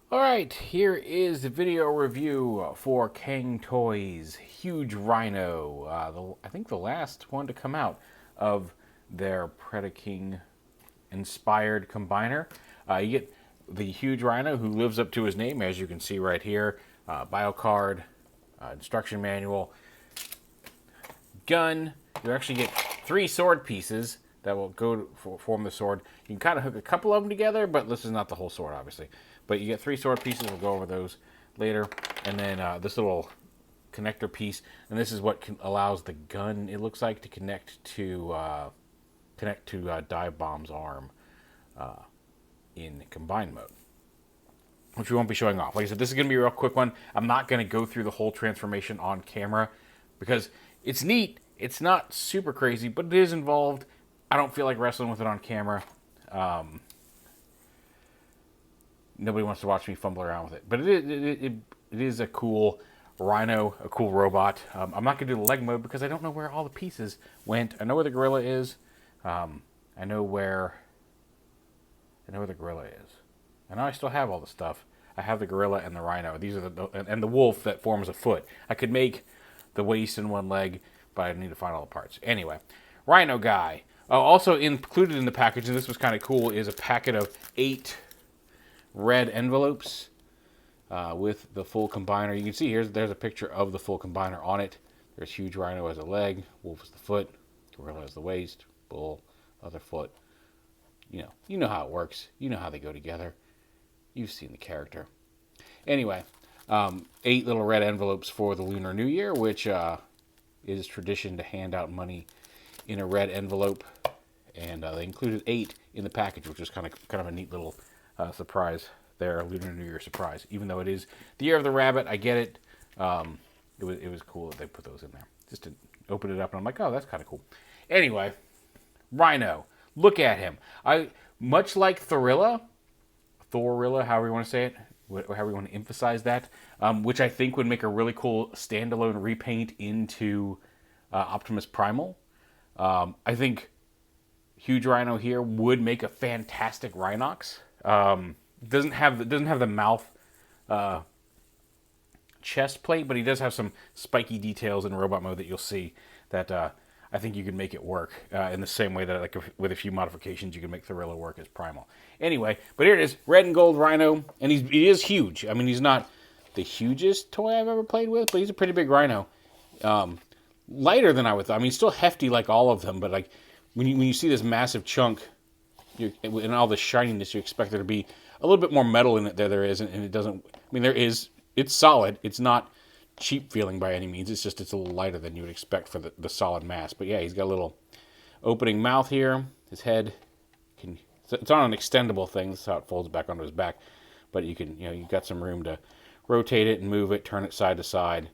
Alright, here is the video review for Cang Toys HUGERHINO. I think the last one to come out of their Predaking inspired combiner. You get the HUGERHINO, who lives up to his name, as you can see right here. Bio card, instruction manual, gun. You actually get 3 sword pieces that will go to form the sword. You can kind of hook a couple of them together, but this is not the whole sword, obviously. But you get 3 sword pieces. We'll go over those later. And then this little connector piece, and this is what allows the gun, it looks like, to connect to dive bomb's arm in combined mode, which we won't be showing off. Like I said, this is going to be a real quick one. I'm not going to go through the whole transformation on camera because it's neat. It's not super crazy, but it is involved. I don't feel like wrestling with it on camera. Nobody wants to watch me fumble around with it. But it is a cool rhino, a cool robot. I'm not going to do the leg mode because I don't know where all the pieces went. I know where the gorilla is. I know where the gorilla is. I know I still have all the stuff. I have the gorilla and the rhino. These are and the wolf that forms a foot. I could make the waist and one leg, but I need to find all the parts. Anyway, rhino guy. Oh, also included in the package, and this was kind of cool, is a packet of 8 red envelopes with the full combiner. You can see there's a picture of the full combiner on it. There's HUGERHINO as a leg, wolf as the foot, gorilla as the waist, bull, other foot. You know how it works. You know how they go together. You've seen the character. Anyway, 8 little red envelopes for the Lunar New Year, which is tradition to hand out money in a red envelope, and they included 8 in the package, which is kind of a neat little surprise there, Lunar New Year surprise. Even though it is the year of the rabbit, I get it. It was cool that they put those in there. Just to open it up, and I'm like, oh, that's kind of cool. Anyway, Rhino. Look at him. Much like Thorilla, however you want to say it, however you want to emphasize that, which I think would make a really cool standalone repaint into Optimus Primal. I think HUGERHINO here would make a fantastic Rhinox. Doesn't have the mouth chest plate, but he does have some spiky details in robot mode that you'll see that I think you can make it work in the same way that, like, with a few modifications, you can make Thorilla work as Primal. Anyway, but here it is, red and gold Rhino, and he is huge. I mean, he's not the hugest toy I've ever played with, but he's a pretty big Rhino. Lighter than I would thought. I mean, still hefty like all of them, but like when you see this massive chunk and all the shininess, you expect there to be a little bit more metal in it. There isn't, and it doesn't. I mean, there is. It's solid. It's not cheap feeling by any means. It's just it's a little lighter than you would expect for the solid mass. But yeah, he's got a little opening mouth here. His head it's on an extendable thing. That's how it folds back onto his back. But you've got some room to rotate it and move it, turn it side to side,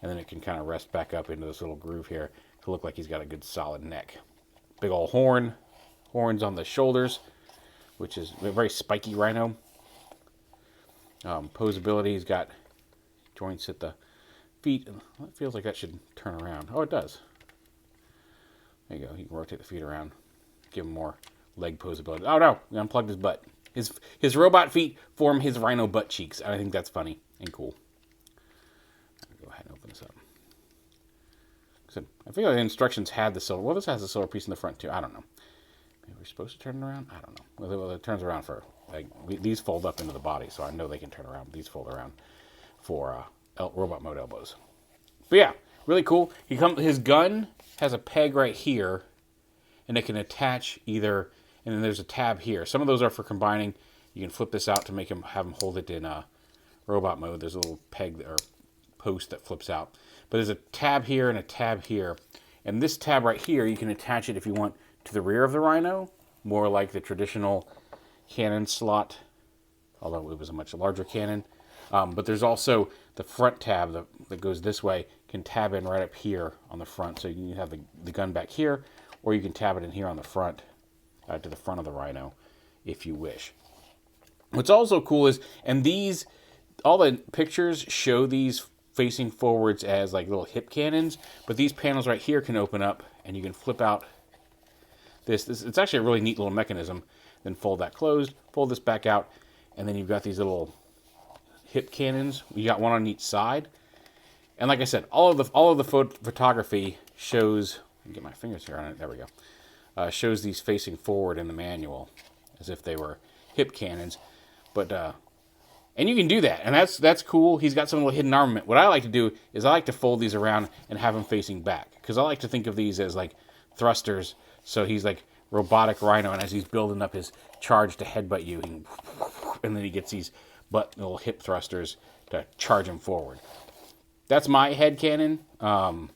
and then it can kind of rest back up into this little groove here to look like he's got a good solid neck. Big old horns on the shoulders, which is a very spiky Rhino. Posability, he's got joints at the feet. It feels like that should turn around. Oh, it does. There you go. You can rotate the feet around, give him more leg posability. Oh no, we unplugged his butt. His robot feet form his Rhino butt cheeks. I think that's funny and cool. Go ahead and open this up. So I feel like the instructions had the silver. Well, this has the silver piece in the front too. I don't know. Maybe we're supposed to turn it around. I don't know. Well, it turns around for these fold up into the body, so I know they can turn around. These fold around for robot mode elbows. But yeah, really cool. His gun has a peg right here, and it can attach either. And then there's a tab here. Some of those are for combining. You can flip this out to have him hold it in robot mode. There's a little peg or post that flips out. But there's a tab here and a tab here. And this tab right here, you can attach it if you want to the rear of the Rhino, more like the traditional cannon slot, although it was a much larger cannon. But there's also the front tab that goes this way, can tab in right up here on the front. So you can have the gun back here, or you can tab it in here on the front, to the front of the Rhino, if you wish. What's also cool is, and all the pictures show these facing forwards as like little hip cannons, but these panels right here can open up, and you can flip out this. It's actually a really neat little mechanism. Then fold that closed, fold this back out, and then you've got these little hip cannons. You got one on each side. And like I said, all of the photography shows. Get my fingers here on it. There we go. Shows these facing forward in the manual, as if they were hip cannons. But and you can do that, and that's cool. He's got some little hidden armament. What I like to do is I like to fold these around and have them facing back, because I like to think of these as like thrusters. So he's like robotic Rhino, and as he's building up his charge to headbutt you, and then he gets these little hip thrusters to charge him forward. That's my head cannon. But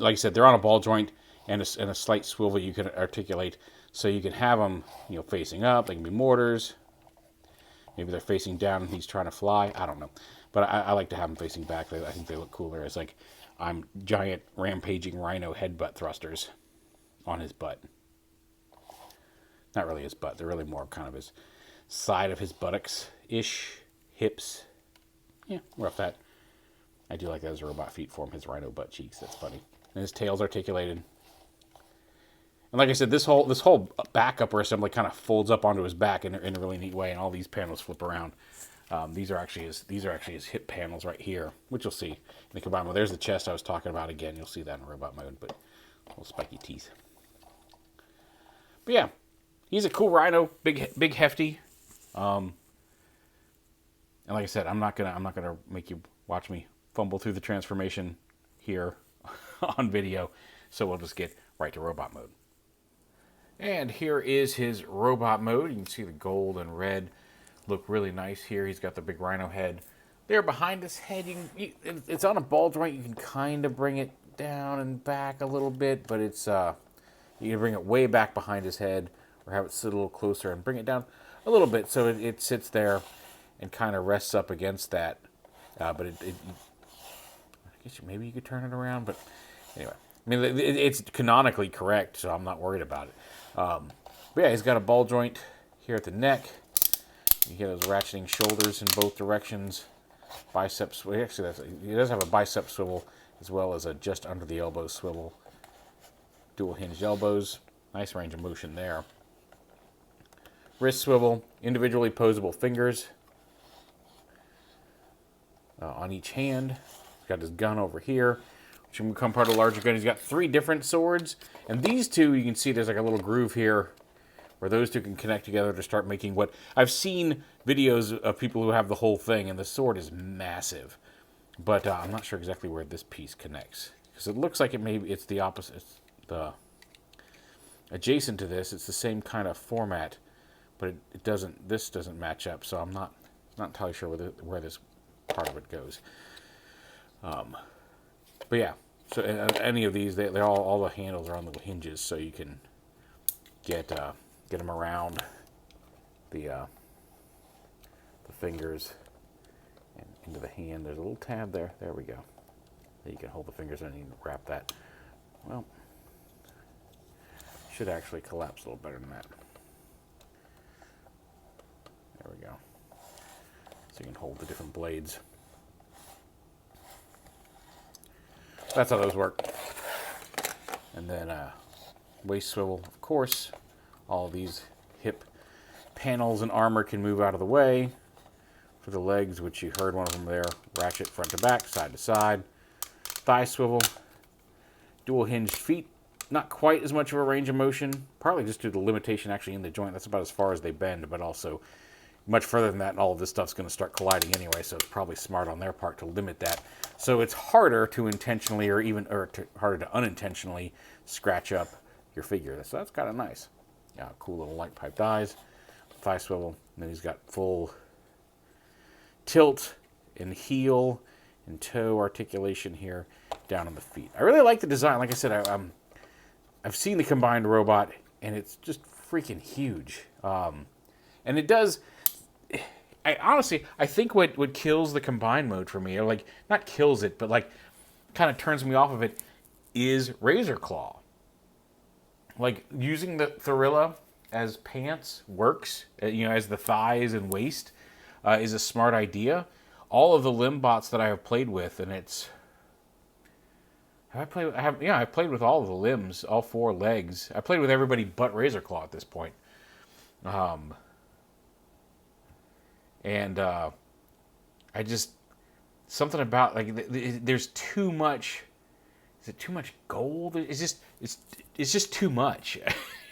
like I said, they're on a ball joint and a slight swivel you can articulate, so you can have them, facing up. They can be mortars. Maybe they're facing down and he's trying to fly. I don't know. But I like to have them facing back. I think they look cooler as like I'm giant rampaging Rhino headbutt thrusters on his butt. Not really his butt. They're really more kind of his side of his buttocks-ish, hips. Yeah, rough that. I do like that as robot feet form, his Rhino butt cheeks. That's funny. And his tail's articulated. And like I said, this whole back upper assembly kind of folds up onto his back in a really neat way, and all these panels flip around. These are actually his hip panels right here, which you'll see in the combined mode. There's the chest I was talking about again. You'll see that in robot mode, but little spiky teeth. But yeah, he's a cool Rhino, big hefty. And like I said, I'm not gonna make you watch me fumble through the transformation here on video, so we'll just get right to robot mode. And here is his robot mode. You can see the gold and red look really nice here. He's got the big Rhino head there behind his head. It's on a ball joint. You can kind of bring it down and back a little bit, but it's you can bring it way back behind his head, or have it sit a little closer and bring it down a little bit so it sits there and kind of rests up against that. But I guess maybe you could turn it around, but anyway. I mean, it's canonically correct, so I'm not worried about it. But yeah, he's got a ball joint here at the neck. You get those ratcheting shoulders in both directions. Biceps. Well, actually, he does have a bicep swivel as well as a just under the elbow swivel. Dual hinged elbows. Nice range of motion there. Wrist swivel. Individually posable fingers on each hand. He's got his gun over here, which can become part of a larger gun. He's got 3 different swords, and these two, you can see there's like a little groove here where those two can connect together to start making what I've seen videos of people who have the whole thing, and the sword is massive, but I'm not sure exactly where this piece connects, because it looks like it's the opposite. It's the adjacent to this. It's the same kind of format, but it doesn't. This doesn't match up, so I'm not entirely sure where this part of it goes. But yeah, so any of these, they're all the handles are on little hinges, so you can get them around the fingers and into the hand. There's a little tab there. There we go. Then you can hold the fingers and you can wrap that. Well, should actually collapse a little better than that. There we go. So you can hold the different blades. That's how those work. And then waist swivel, of course. All these hip panels and armor can move out of the way. For the legs, which you heard one of them there, ratchet front to back, side to side. Thigh swivel. Dual hinged feet. Not quite as much of a range of motion, partly just due to the limitation actually in the joint. That's about as far as they bend, but also much further than that, and all of this stuff's going to start colliding anyway, so it's probably smart on their part to limit that. So it's harder to intentionally harder to unintentionally scratch up your figure. So that's kind of nice. Yeah, cool little light pipe thighs, thigh swivel, and then he's got full tilt and heel and toe articulation here down on the feet. I really like the design. Like I said, I've seen the combined robot, and it's just freaking huge. And it does. I think what kills the combined mode for me, or like not kills it, but like kind of turns me off of it, is Razor Claw. Like using the Thorilla as pants works, as the thighs and waist is a smart idea. All of the limb bots that I have played with, and I've played with all of the limbs, all 4 legs. I played with everybody but Razor Claw at this point. And I just, something about, like, there's too much. Is it too much gold? It's just too much.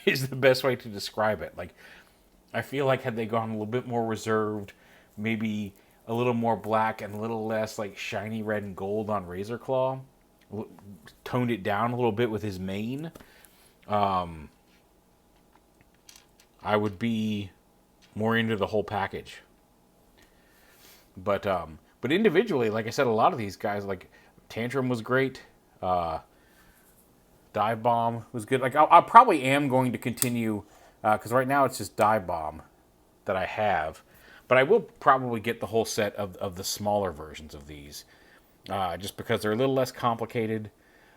Is the best way to describe it. Like, I feel like had they gone a little bit more reserved, maybe a little more black and a little less like shiny red and gold on Razor Claw, toned it down a little bit with his mane, I would be more into the whole package. But individually, like I said, a lot of these guys, like Tantrum was great. Dive Bomb was good. Like I probably am going to continue because right now it's just Dive Bomb that I have, but I will probably get the whole set of the smaller versions of these, just because they're a little less complicated.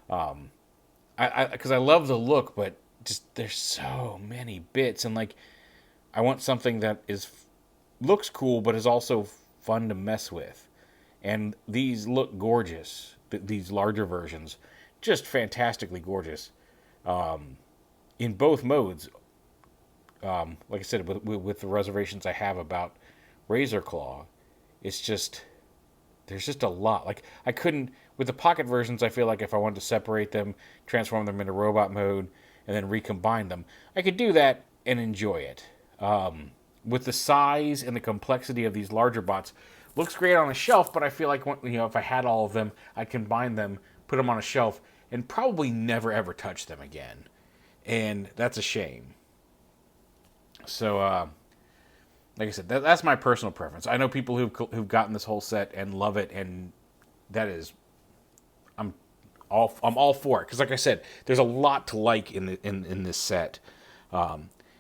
Because I love the look, but just there's so many bits, and like I want something that looks cool, but is also fun to mess with. And these look gorgeous. These larger versions, just fantastically gorgeous, in both modes. Like I said, with the reservations I have about Razor Claw, it's just there's just a lot. Like I couldn't with the pocket versions. I feel like if I wanted to separate them, transform them into robot mode, and then recombine them, I could do that and enjoy it. With the size and the complexity of these larger bots, looks great on a shelf. But I feel like if I had all of them, I'd combine them, put them on a shelf, and probably never ever touch them again. And that's a shame. So, like I said, that's my personal preference. I know people who've gotten this whole set and love it, and that is, I'm all for it. Because, like I said, there's a lot to like in this set.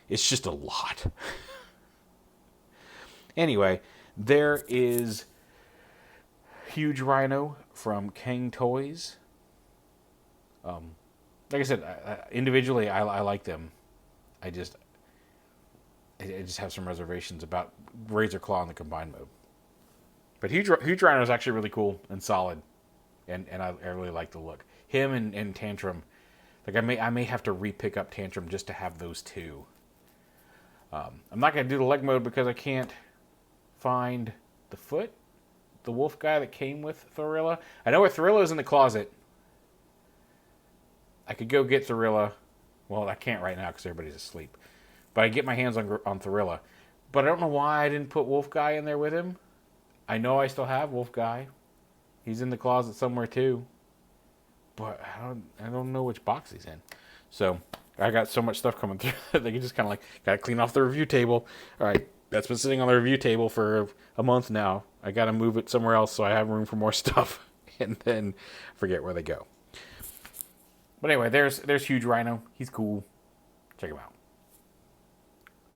It's just a lot. Anyway, there is HUGERHINO from Cang Toys. Like I said, individually, I like them. I just have some reservations about Razor Claw in the combined mode. But HUGERHINO is actually really cool and solid, and I really like the look. Him and Tantrum, like I may have to re-pick up Tantrum just to have those two. I'm not gonna do the leg mode because I can't find the wolf guy that came with Thorilla. I know where Thorilla is in the closet. I could go get Thorilla. Well, I can't right now because everybody's asleep. But I get my hands on Thorilla. But I don't know why I didn't put Wolf Guy in there with him. I know I still have Wolf Guy. He's in the closet somewhere too. But I don't know which box he's in. So I got so much stuff coming through that they can just kind of like, gotta clean off the review table. All right, that's been sitting on the review table for a month now. I gotta move it somewhere else so I have room for more stuff. And then forget where they go. But anyway, there's HUGERHINO. He's cool. Check him out.